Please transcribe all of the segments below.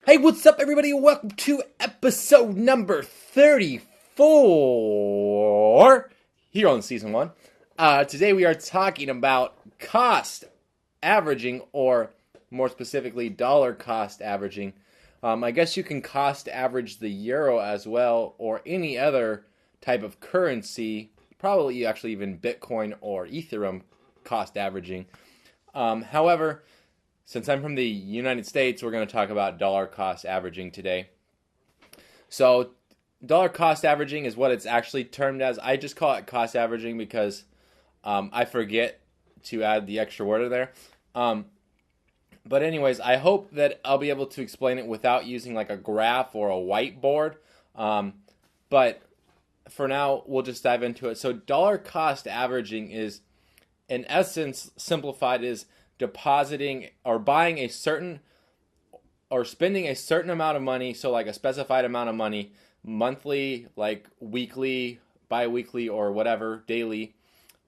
Hey, what's up, everybody? Welcome to episode number 34 here on season one. Today we are talking about cost averaging, or more specifically, dollar cost averaging. I guess you can cost average the euro as well, or any other type of currency, probably actually even Bitcoin or Ethereum cost averaging. However, since I'm from the United States, we're going to talk about dollar cost averaging today. So, dollar cost averaging is what it's actually termed as. I just call it cost averaging because I forget to add the extra word in there. But anyways, I hope that I'll be able to explain it without using like a graph or a whiteboard. But for now, we'll just dive into it. So, dollar cost averaging is, in essence, simplified, is depositing or buying a certain or spending a certain amount of money, so like a specified amount of money monthly, like weekly, bi-weekly, or whatever, daily,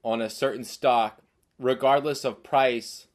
on a certain stock regardless of price,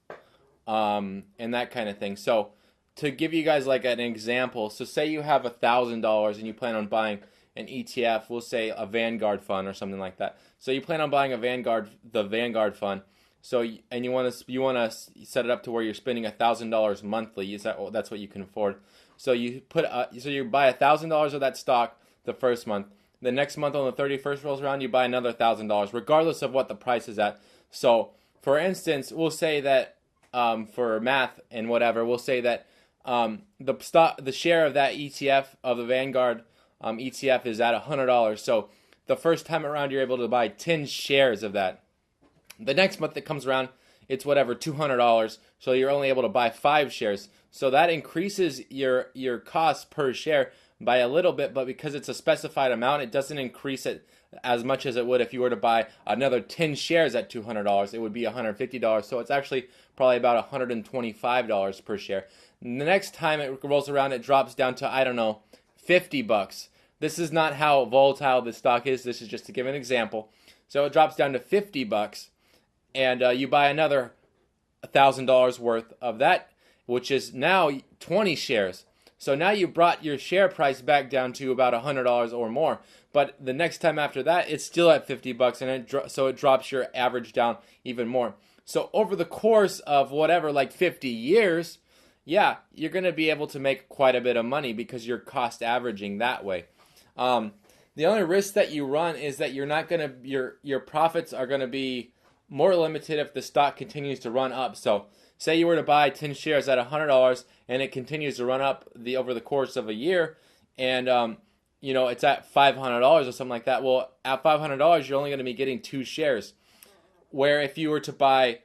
and that kind of thing. So to give you guys like an example, so say you have $1,000 and you plan on buying an ETF, we'll say a Vanguard fund or something like that. So you plan on buying the Vanguard fund. So, and you want to set it up to where you're spending $1,000 monthly. That's what you can afford. So you buy $1,000 of that stock the first month. The next month, on the 31st rolls around, you buy another $1,000, regardless of what the price is at. So, for instance, we'll say that for math and whatever, we'll say that the share of that ETF, of the Vanguard ETF, is at $100. So the first time around, you're able to buy 10 shares of that. The next month that comes around, it's whatever, $200, so you're only able to buy 5 shares. So that increases your cost per share by a little bit, but because it's a specified amount, it doesn't increase it as much as it would if you were to buy another 10 shares at $200. It would be $150, so it's actually probably about $125 per share. The next time it rolls around, it drops down to, I don't know, $50. This is not how volatile this stock is. This is just to give an example. So it drops down to $50. And you buy another $1,000 worth of that, which is now 20 shares. So now you brought your share price back down to about $100 or more. But the next time after that, it's still at $50, and so it drops your average down even more. So over the course of whatever, like 50 years, yeah, you're going to be able to make quite a bit of money because you're cost averaging that way. The only risk that you run is that you're not going to your profits are going to be more limited if the stock continues to run up. So say you were to buy 10 shares at $100 and it continues to run up over the course of a year, and it's at $500 or something like that. Well, at $500 you're only going to be getting 2 shares, where if you were to buy,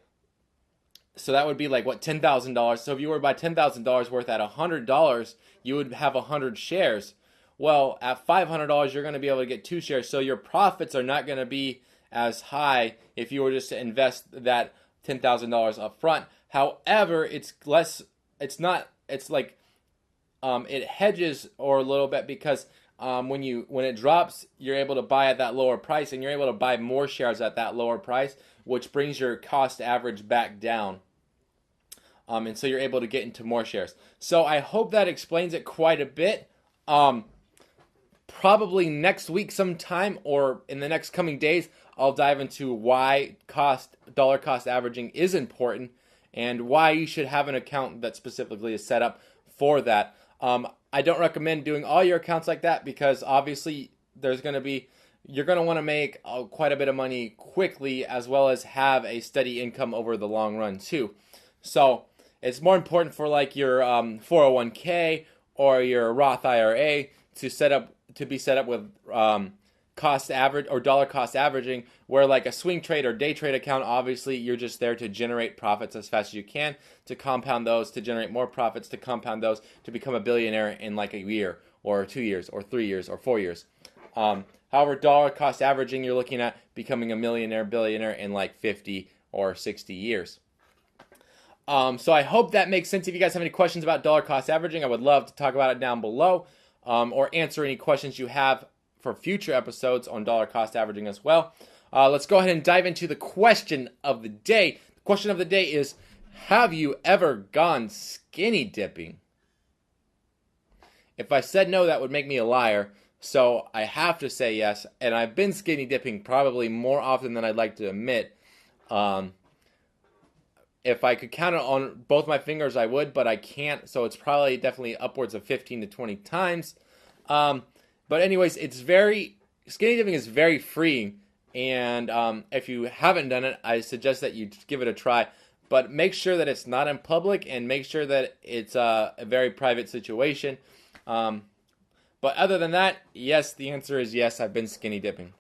so that would be like what, $10,000. So if you were to buy $10,000 worth at $100, you would have 100 shares. Well, at $500 you're going to be able to get 2 shares, so your profits are not going to be as high if you were just to invest that $10,000 up front. However, it hedges or a little bit, because when it drops, you're able to buy at that lower price, and you're able to buy more shares at that lower price, which brings your cost average back down. And so you're able to get into more shares. So I hope that explains it quite a bit. Probably next week sometime, or in the next coming days, I'll dive into why dollar cost averaging is important and why you should have an account that specifically is set up for that. I don't recommend doing all your accounts like that, because obviously you're going to want to make quite a bit of money quickly, as well as have a steady income over the long run too. So it's more important for like your 401k or your Roth IRA to be set up with cost average or dollar cost averaging, where like a swing trade or day trade account, obviously you're just there to generate profits as fast as you can, to compound those, to generate more profits, to compound those, to become a billionaire in like a year or 2 years or 3 years or 4 years. However, dollar cost averaging, you're looking at becoming a billionaire in like 50 or 60 years. So I hope that makes sense. If you guys have any questions about dollar cost averaging, I would love to talk about it down below, or answer any questions you have for future episodes on dollar cost averaging as well. Let's go ahead and dive into the question of the day. The question of the day is, have you ever gone skinny dipping? If I said no, that would make me a liar. So I have to say yes. And I've been skinny dipping probably more often than I'd like to admit. If I could count it on both my fingers, I would, but I can't. So it's probably definitely upwards of 15 to 20 times. But anyways, skinny dipping is very freeing. And if you haven't done it, I suggest that you give it a try. But make sure that it's not in public and make sure that it's a very private situation. But other than that, yes, the answer is yes, I've been skinny dipping.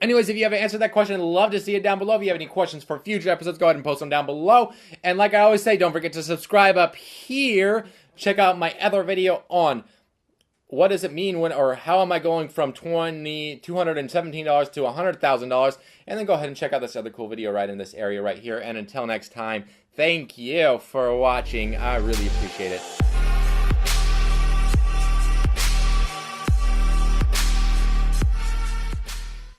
Anyways, if you haven't answered that question, I'd love to see it down below. If you have any questions for future episodes, go ahead and post them down below. And like I always say, don't forget to subscribe up here. Check out my other video on what does it mean or how am I going from $217 to $100,000. And then go ahead and check out this other cool video right in this area right here. And until next time, thank you for watching. I really appreciate it.